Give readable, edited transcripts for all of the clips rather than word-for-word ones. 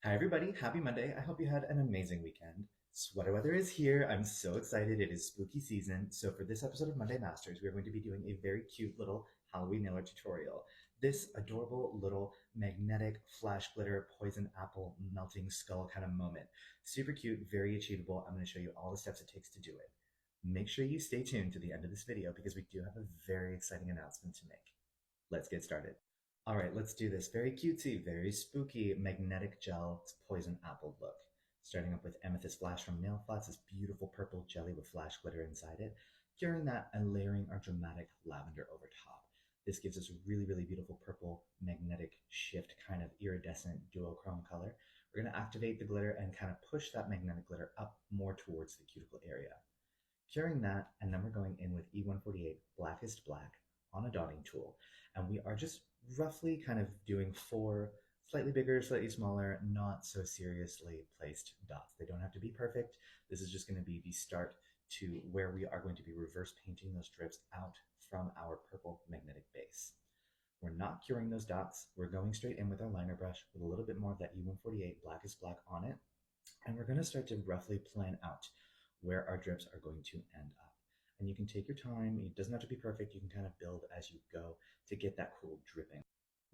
Hi, everybody. Happy Monday. I hope you had an amazing weekend. Sweater weather is here. I'm so excited. It is spooky season. So, for this episode of Monday Masters, we are going to be doing a very cute little Halloween nail art tutorial. This adorable little magnetic flash glitter poison apple melting skull kind of moment. Super cute, very achievable. I'm going to show you all the steps it takes to do it. Make sure you stay tuned to the end of this video because we do have a very exciting announcement to make. Let's get started. All right, let's do this. Very cutesy, very spooky magnetic gel poison apple look. Starting up with Amethyst Flash from Nail Flats, this beautiful purple jelly with flash glitter inside it. Curing that and layering our dramatic lavender over top. This gives us a really, really beautiful purple magnetic shift kind of iridescent duochrome color. We're going to activate the glitter and kind of push that magnetic glitter up more towards the cuticle area. Curing that, and then we're going in with E148 Blackest Black on a dotting tool. And we are just roughly kind of doing four slightly bigger, slightly smaller, not so seriously placed dots. They don't have to be perfect. This is just going to be the start to where we are going to be reverse painting those strips out from our purple magnetic base. We're not curing those dots. We're going straight in with our liner brush with a little bit more of that E148 Blackest Black on it. And we're going to start to roughly plan out where our drips are going to end up. And you can take your time. It doesn't have to be perfect. You can kind of build as you go to get that cool dripping.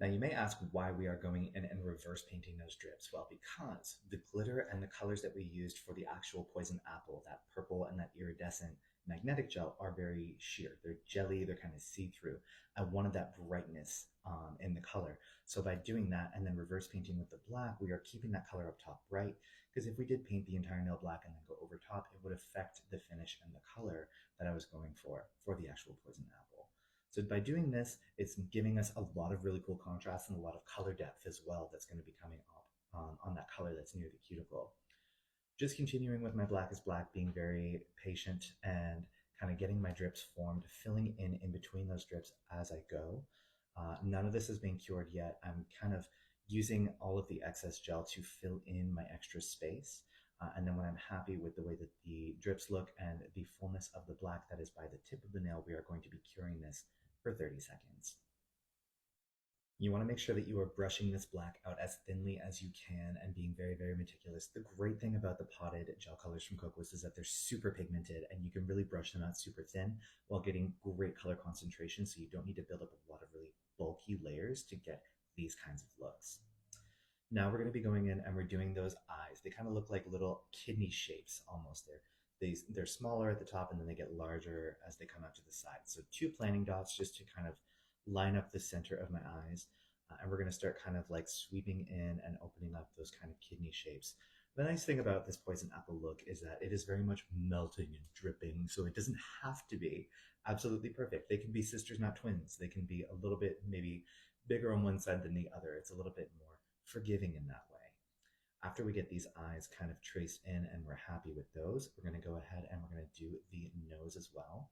Now, you may ask why we are going in and reverse painting those drips. Well, because the glitter and the colors that we used for the actual poison apple, that purple and that iridescent magnetic gel, are very sheer. They're jelly, they're kind of see-through. I wanted that brightness in the color. So by doing that and then reverse painting with the black, we are keeping that color up top bright, because if we did paint the entire nail black and then go over top, it would affect the finish and the color that I was going for the actual poison apple. So by doing this, it's giving us a lot of really cool contrast and a lot of color depth as well that's going to be coming up on that color that's near the cuticle. Just continuing with my Blackest Black, being very patient and kind of getting my drips formed, filling in between those drips as I go. None of this is being cured yet. I'm kind of using all of the excess gel to fill in my extra space. And then when I'm happy with the way that the drips look and the fullness of the black that is by the tip of the nail, we are going to be curing this for 30 seconds. You want to make sure that you are brushing this black out as thinly as you can and being very, very meticulous. The great thing about the potted gel colors from Kokoist is that they're super pigmented and you can really brush them out super thin while getting great color concentration, so you don't need to build up a lot of really bulky layers to get these kinds of looks. Now we're going to be going in and we're doing those eyes. They kind of look like little kidney shapes almost. They're smaller at the top and then they get larger as they come out to the side. So two planning dots just to kind of line up the center of my eyes. And we're going to start kind of like sweeping in and opening up those kind of kidney shapes. The nice thing about this poison apple look is that it is very much melting and dripping, so it doesn't have to be absolutely perfect. They can be sisters, not twins. They can be a little bit maybe bigger on one side than the other. It's a little bit more forgiving in that way. After we get these eyes kind of traced in and we're happy with those, we're going to go ahead and we're going to do the nose as well,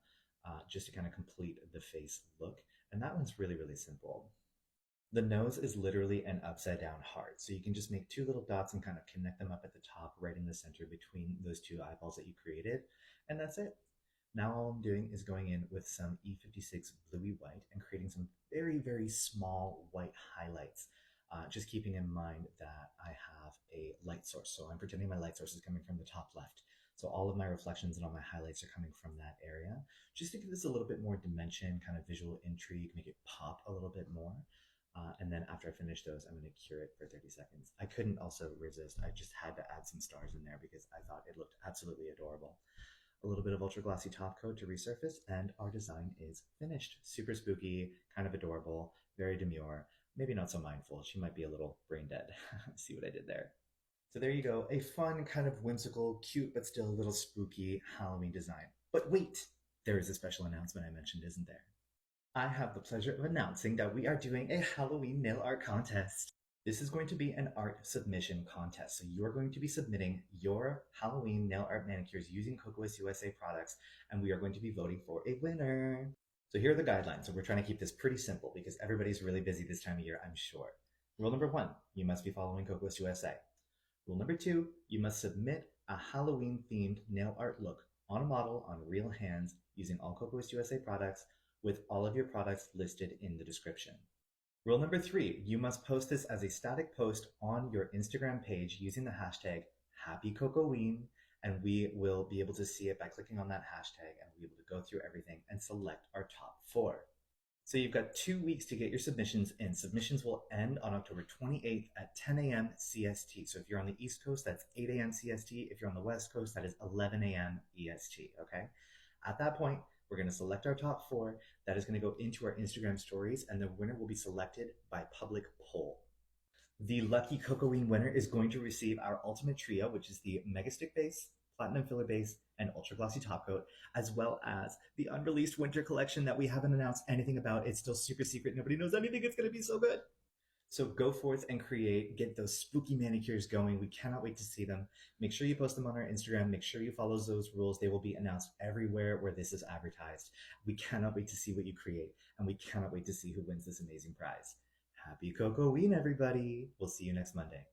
just to kind of complete the face look. And that one's really, really simple. The nose is literally an upside down heart. So you can just make two little dots and kind of connect them up at the top, right in the center between those two eyeballs that you created. And that's it. Now all I'm doing is going in with some E56 Bluey White and creating some very, very small white highlights. Just keeping in mind that I have a light source. So I'm pretending my light source is coming from the top left. So all of my reflections and all my highlights are coming from that area, just to give this a little bit more dimension, kind of visual intrigue, make it pop a little bit more. And then after I finish those, I'm going to cure it for 30 seconds. I couldn't also resist. I just had to add some stars in there because I thought it looked absolutely adorable. A little bit of ultra glossy top coat to resurface, and our design is finished. Super spooky, kind of adorable, very demure, maybe not so mindful. She might be a little brain dead. See what I did there? So there you go, a fun, kind of whimsical, cute, but still a little spooky Halloween design. But wait, there is a special announcement I mentioned, isn't there? I have the pleasure of announcing that we are doing a Halloween nail art contest. This is going to be an art submission contest. So you're going to be submitting your Halloween nail art manicures using Kokoist USA products, and we are going to be voting for a winner. So here are the guidelines. So we're trying to keep this pretty simple because everybody's really busy this time of year, I'm sure. Rule number one, you must be following Kokoist USA. Rule number two, you must submit a Halloween themed nail art look on a model on real hands using all Kokoist USA products with all of your products listed in the description. Rule number 3, you must post this as a static post on your Instagram page using the hashtag HappyCocoWeen, and we will be able to see it by clicking on that hashtag and we'll be able to go through everything and select our top 4. So you've got 2 weeks to get your submissions in. Submissions will end on October 28th at 10 a.m. CST. So if you're on the East Coast, that's 8 a.m. CST. If you're on the West Coast, that is 11 a.m. EST. Okay. At that point, we're going to select our top 4. That is going to go into our Instagram stories, and the winner will be selected by public poll. The lucky Cocoine winner is going to receive our ultimate trio, which is the Mega Stick Base, Platinum Filler Base, and Ultra Glossy Top Coat, as well as the unreleased winter collection that we haven't announced anything about. It's still super secret. Nobody knows anything. It's going to be so good. So go forth and get those spooky manicures going. We cannot wait to see them. Make sure you post them on our Instagram. Make sure you follow those rules. They will be announced everywhere where this is advertised. We cannot wait to see what you create, and we cannot wait to see who wins this amazing prize. Happy Cocoine, everybody. We'll see you next Monday.